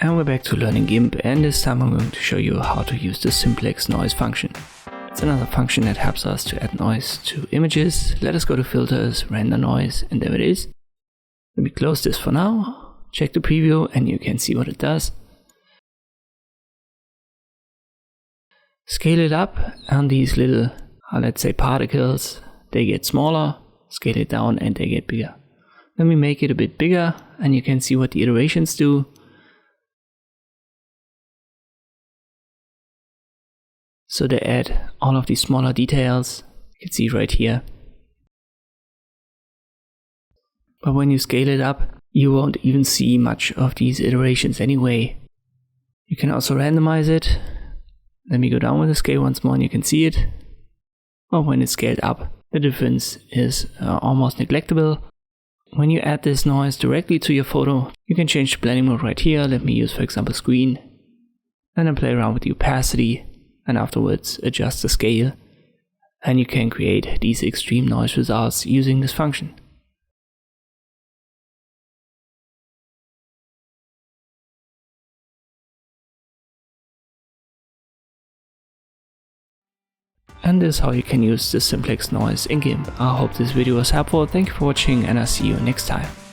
And we're back to learning Gimp, and this time I'm going to show you how to use the Simplex noise function. It's another function that helps us to add noise to images. Let us go to filters, render noise, and there it is. Let me close this for now, check the preview, and you can see what it does. Scale it up, and these little, let's say particles, they get smaller. Scale it down and they get bigger. Let me make it a bit bigger, and you can see what the iterations do. So they add all of these smaller details, you can see right here. But when you scale it up, you won't even see much of these iterations anyway. You can also randomize it. Let me go down with the scale once more and you can see it. Well, when it's scaled up, the difference is almost neglectable. When you add this noise directly to your photo, you can change the blending mode right here. Let me use, for example, screen. And then play around with the opacity. And afterwards adjust the scale, and you can create these extreme noise results using this function. And this is how you can use the Simplex noise in Gimp. I hope this video was helpful. Thank you for watching, and I'll see you next time.